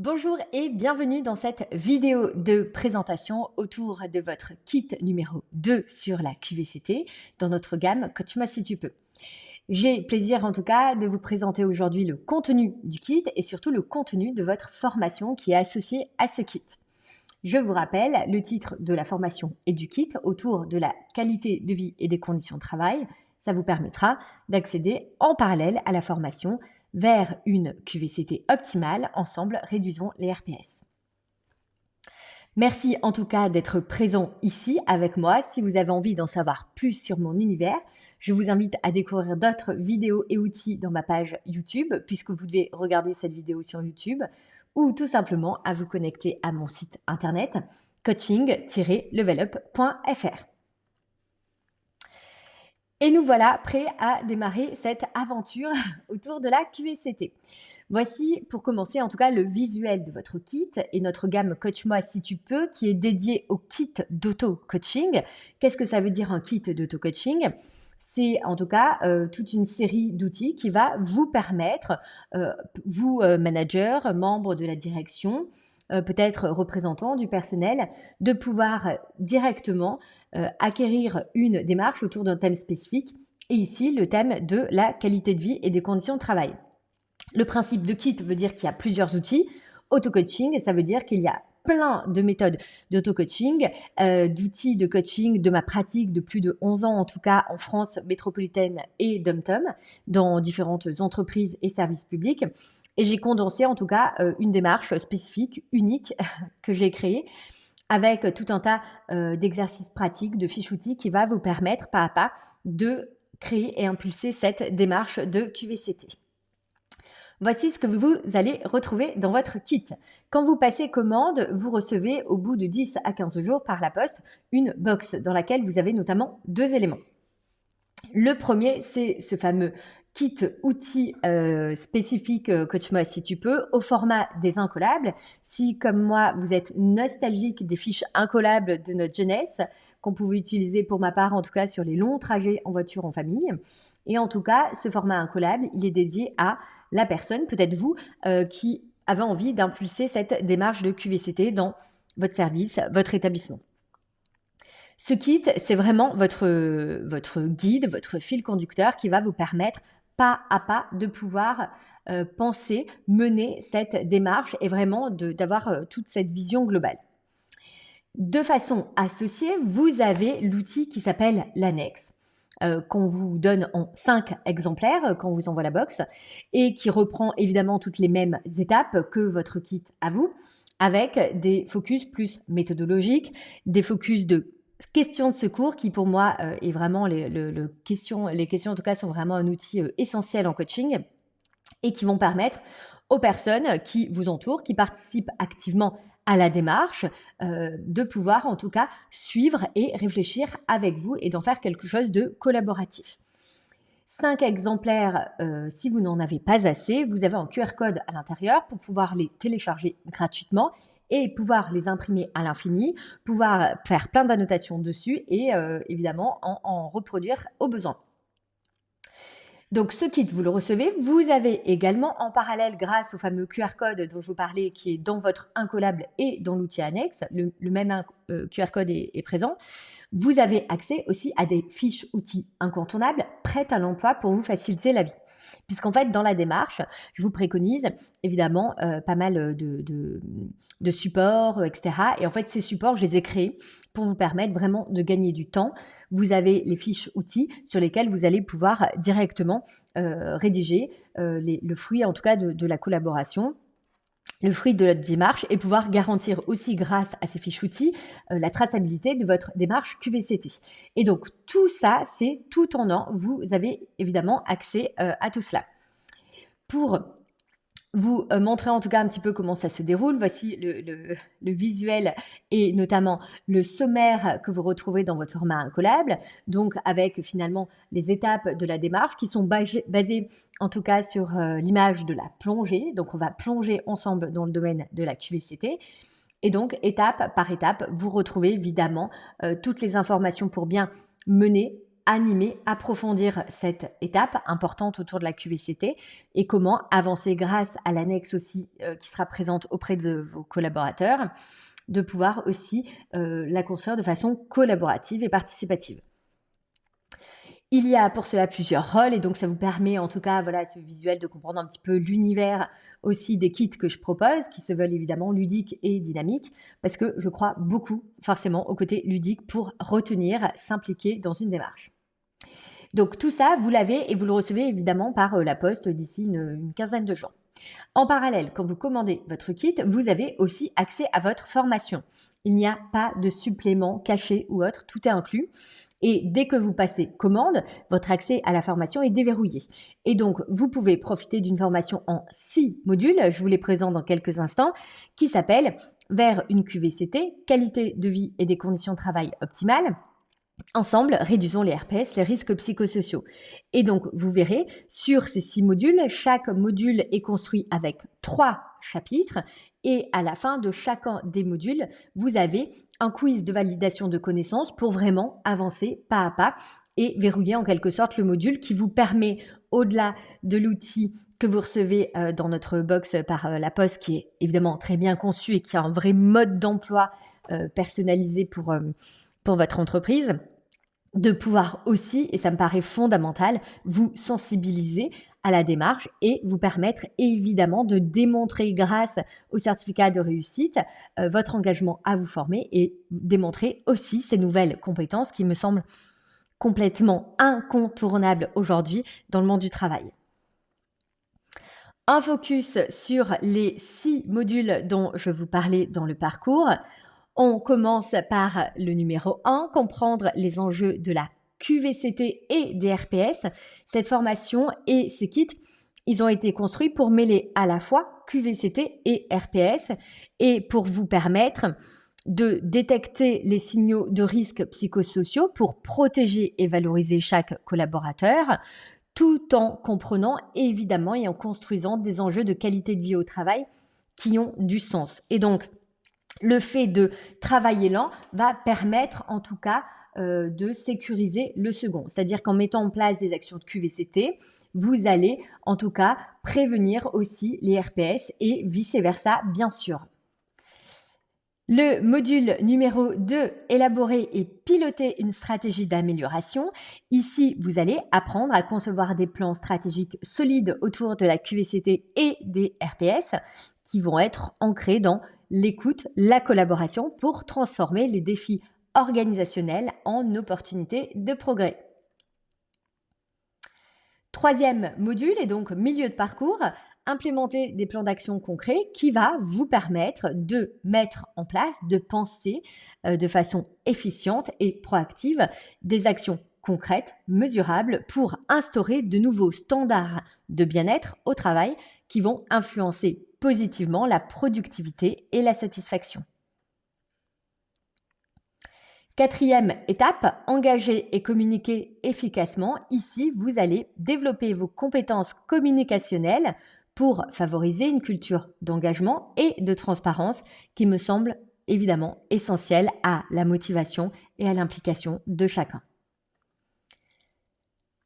Bonjour et bienvenue dans cette vidéo de présentation autour de votre kit numéro 2 sur la QVCT dans notre gamme Coach-moi si tu peux. J'ai plaisir en tout cas de vous présenter aujourd'hui le contenu du kit et surtout le contenu de votre formation qui est associé à ce kit. Je vous rappelle le titre de la formation et du kit autour de la qualité de vie et des conditions de travail. Ça vous permettra d'accéder en parallèle à la formation vers une QVCT optimale. Ensemble, réduisons les RPS. Merci en tout cas d'être présent ici avec moi. Si vous avez envie d'en savoir plus sur mon univers, je vous invite à découvrir d'autres vidéos et outils dans ma page YouTube, puisque vous devez regarder cette vidéo sur YouTube, ou tout simplement à vous connecter à mon site internet coaching-levelup.fr. Et nous voilà prêts à démarrer cette aventure autour de la QVCT. Voici pour commencer en tout cas le visuel de votre kit et notre gamme Coach-moi si tu peux qui est dédiée au kit d'auto-coaching. Qu'est-ce que ça veut dire un kit d'auto-coaching ? C'est en tout cas toute une série d'outils qui va vous permettre, vous manager, membre de la direction, peut-être représentant du personnel, de pouvoir directement acquérir une démarche autour d'un thème spécifique et ici le thème de la qualité de vie et des conditions de travail. Le principe de kit veut dire qu'il y a plusieurs outils. Auto-coaching, ça veut dire qu'il y a plein de méthodes d'auto-coaching, d'outils de coaching de ma pratique de plus de 11 ans, en tout cas en France métropolitaine et dom-tom, dans différentes entreprises et services publics. Et j'ai condensé en tout cas une démarche spécifique, unique, que j'ai créée avec tout un tas d'exercices pratiques, de fiches outils qui va vous permettre pas à pas de créer et impulser cette démarche de QVCT. Voici ce que vous allez retrouver dans votre kit. Quand vous passez commande, vous recevez au bout de 10 à 15 jours par la poste une box dans laquelle vous avez notamment deux éléments. Le premier, c'est ce fameux kit outils spécifique Coach-moi si tu peux au format des incollables. Si comme moi vous êtes nostalgique des fiches incollables de notre jeunesse qu'on pouvait utiliser pour ma part en tout cas sur les longs trajets en voiture en famille, et en tout cas ce format incollable il est dédié à la personne, peut-être vous, qui avez envie d'impulser cette démarche de QVCT dans votre service, votre établissement. Ce kit, c'est vraiment votre guide, votre fil conducteur qui va vous permettre pas à pas de pouvoir penser, mener cette démarche et vraiment d'avoir toute cette vision globale. De façon associée, vous avez l'outil qui s'appelle l'annexe, qu'on vous donne en 5 exemplaires quand on vous envoie la box et qui reprend évidemment toutes les mêmes étapes que votre kit à vous, avec des focus plus méthodologiques, des focus de questions de secours qui pour moi est vraiment les questions en tout cas sont vraiment un outil essentiel en coaching et qui vont permettre aux personnes qui vous entourent, qui participent activement à la démarche, de pouvoir en tout cas suivre et réfléchir avec vous et d'en faire quelque chose de collaboratif. 5 exemplaires, si vous n'en avez pas assez, vous avez un QR code à l'intérieur pour pouvoir les télécharger gratuitement et pouvoir les imprimer à l'infini, pouvoir faire plein d'annotations dessus et évidemment en reproduire au besoin. Donc ce kit, vous le recevez. Vous avez également en parallèle, grâce au fameux QR code dont je vous parlais, qui est dans votre incollable et dans l'outil annexe, le même QR code est présent, vous avez accès aussi à des fiches outils incontournables prêtes à l'emploi pour vous faciliter la vie. Puisqu'en fait, dans la démarche, je vous préconise évidemment pas mal de supports, etc. Et en fait, ces supports, je les ai créés pour vous permettre vraiment de gagner du temps. Vous avez les fiches outils sur lesquelles vous allez pouvoir directement rédiger le fruit en tout cas de la collaboration, le fruit de notre démarche et pouvoir garantir aussi grâce à ces fiches outils la traçabilité de votre démarche QVCT. Et donc tout ça, c'est tout en un. Vous avez évidemment accès à tout cela. Pour vous montrer en tout cas un petit peu comment ça se déroule. Voici le visuel et notamment le sommaire que vous retrouvez dans votre format incollable, donc avec finalement les étapes de la démarche qui sont basées en tout cas sur l'image de la plongée. Donc on va plonger ensemble dans le domaine de la QVCT. Et donc étape par étape, vous retrouvez évidemment toutes les informations pour bien mener animer, approfondir cette étape importante autour de la QVCT et comment avancer grâce à l'annexe aussi qui sera présente auprès de vos collaborateurs, de pouvoir aussi la construire de façon collaborative et participative. Il y a pour cela plusieurs rôles et donc ça vous permet en tout cas, voilà, ce visuel de comprendre un petit peu l'univers aussi des kits que je propose, qui se veulent évidemment ludiques et dynamiques, parce que je crois beaucoup forcément au côté ludique pour retenir, s'impliquer dans une démarche. Donc tout ça, vous l'avez et vous le recevez évidemment par la poste d'ici une quinzaine de jours. En parallèle, quand vous commandez votre kit, vous avez aussi accès à votre formation. Il n'y a pas de supplément caché ou autre, tout est inclus. Et dès que vous passez commande, votre accès à la formation est déverrouillé. Et donc, vous pouvez profiter d'une formation en 6 modules, je vous les présente dans quelques instants, qui s'appelle Vers une QVCT, qualité de vie et des conditions de travail optimales. Ensemble, réduisons les RPS, les risques psychosociaux. Et donc, vous verrez, sur ces 6 modules, chaque module est construit avec 3 chapitres et à la fin de chacun des modules, vous avez un quiz de validation de connaissances pour vraiment avancer pas à pas et verrouiller en quelque sorte le module qui vous permet, au-delà de l'outil que vous recevez dans notre box par la poste, qui est évidemment très bien conçu et qui a un vrai mode d'emploi personnalisé pour votre entreprise, de pouvoir aussi, et ça me paraît fondamental, vous sensibiliser à la démarche et vous permettre évidemment de démontrer grâce au certificat de réussite votre engagement à vous former et démontrer aussi ces nouvelles compétences qui me semblent complètement incontournables aujourd'hui dans le monde du travail. Un focus sur les 6 modules dont je vous parlais dans le parcours. On commence par le numéro 1, comprendre les enjeux de la QVCT et des RPS. Cette formation et ces kits, ils ont été construits pour mêler à la fois QVCT et RPS et pour vous permettre de détecter les signaux de risques psychosociaux pour protéger et valoriser chaque collaborateur, tout en comprenant évidemment et en construisant des enjeux de qualité de vie au travail qui ont du sens. Et donc, le fait de travailler lent va permettre en tout cas de sécuriser le second. C'est-à-dire qu'en mettant en place des actions de QVCT, vous allez en tout cas prévenir aussi les RPS et vice-versa, bien sûr. Le module numéro 2, élaborer et piloter une stratégie d'amélioration. Ici, vous allez apprendre à concevoir des plans stratégiques solides autour de la QVCT et des RPS qui vont être ancrés dans l'écoute, la collaboration pour transformer les défis organisationnels en opportunités de progrès. Troisième module et donc milieu de parcours, implémenter des plans d'action concrets qui va vous permettre de mettre en place, de penser de façon efficiente et proactive des actions concrètes, mesurables pour instaurer de nouveaux standards de bien-être au travail qui vont influencer positivement la productivité et la satisfaction. Quatrième étape, engager et communiquer efficacement. Ici, vous allez développer vos compétences communicationnelles pour favoriser une culture d'engagement et de transparence qui me semble évidemment essentielle à la motivation et à l'implication de chacun.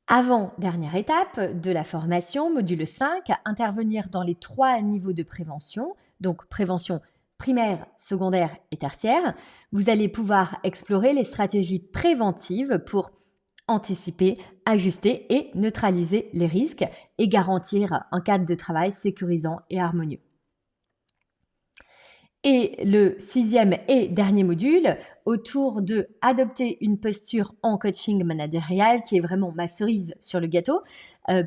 Avant-dernière étape de la formation, module 5, intervenir dans les 3 niveaux de prévention, donc prévention primaire, secondaire et tertiaire. Vous allez pouvoir explorer les stratégies préventives pour anticiper, ajuster et neutraliser les risques et garantir un cadre de travail sécurisant et harmonieux. Et le 6e et dernier module, autour de adopter une posture en coaching managérial, qui est vraiment ma cerise sur le gâteau,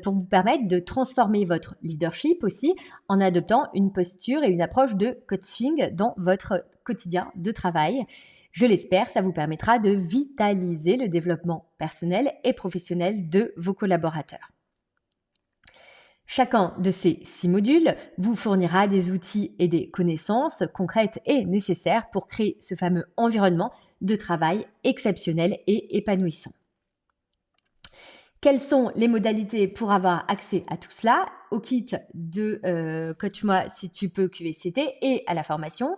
pour vous permettre de transformer votre leadership aussi en adoptant une posture et une approche de coaching dans votre quotidien de travail. Je l'espère, ça vous permettra de vitaliser le développement personnel et professionnel de vos collaborateurs. Chacun de ces 6 modules vous fournira des outils et des connaissances concrètes et nécessaires pour créer ce fameux environnement de travail exceptionnel et épanouissant. Quelles sont les modalités pour avoir accès à tout cela, au kit de Coach-moi si tu peux QVCT et à la formation?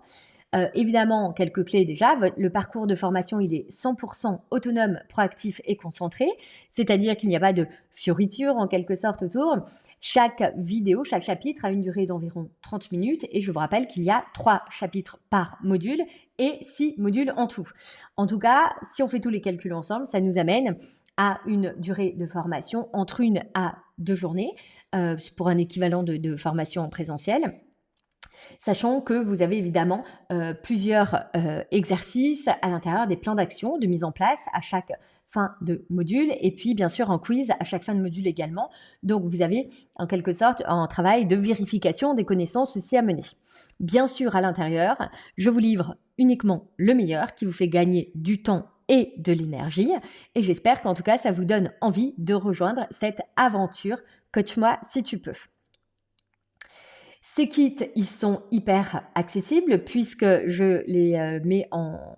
Évidemment, quelques clés déjà. Le parcours de formation, il est 100% autonome, proactif et concentré. C'est-à-dire qu'il n'y a pas de fioritures en quelque sorte autour. Chaque vidéo, chaque chapitre a une durée d'environ 30 minutes et je vous rappelle qu'il y a 3 chapitres par module et 6 modules en tout. En tout cas, si on fait tous les calculs ensemble, ça nous amène à une durée de formation entre 1 à 2 journées pour un équivalent de formation en présentiel. Sachant que vous avez évidemment plusieurs exercices à l'intérieur des plans d'action de mise en place à chaque fin de module et puis bien sûr un quiz à chaque fin de module également. Donc vous avez en quelque sorte un travail de vérification des connaissances aussi à mener. Bien sûr à l'intérieur, je vous livre uniquement le meilleur qui vous fait gagner du temps et de l'énergie et j'espère qu'en tout cas ça vous donne envie de rejoindre cette aventure Coach-moi si tu peux. Ces kits, ils sont hyper accessibles puisque je les mets en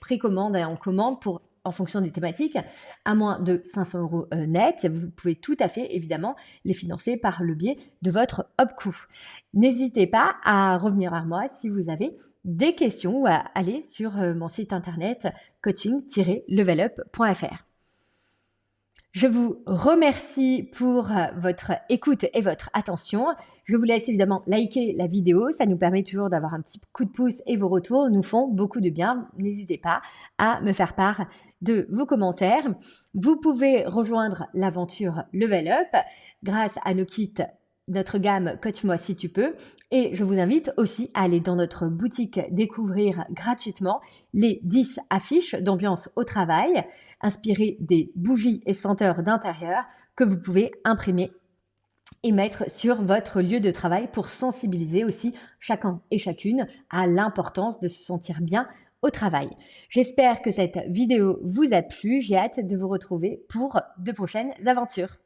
précommande et en commande en fonction des thématiques, à moins de 500 € net. Vous pouvez tout à fait, évidemment, les financer par le biais de votre OPCOU. N'hésitez pas à revenir vers moi si vous avez des questions ou à aller sur mon site internet coaching-levelup.fr. Je vous remercie pour votre écoute et votre attention. Je vous laisse évidemment liker la vidéo. Ça nous permet toujours d'avoir un petit coup de pouce et vos retours nous font beaucoup de bien. N'hésitez pas à me faire part de vos commentaires. Vous pouvez rejoindre l'aventure Level Up grâce à nos kits, notre gamme Coach-moi si tu peux. Et je vous invite aussi à aller dans notre boutique découvrir gratuitement les 10 affiches d'ambiance au travail inspirées des bougies et senteurs d'intérieur que vous pouvez imprimer et mettre sur votre lieu de travail pour sensibiliser aussi chacun et chacune à l'importance de se sentir bien au travail. J'espère que cette vidéo vous a plu. J'ai hâte de vous retrouver pour de prochaines aventures.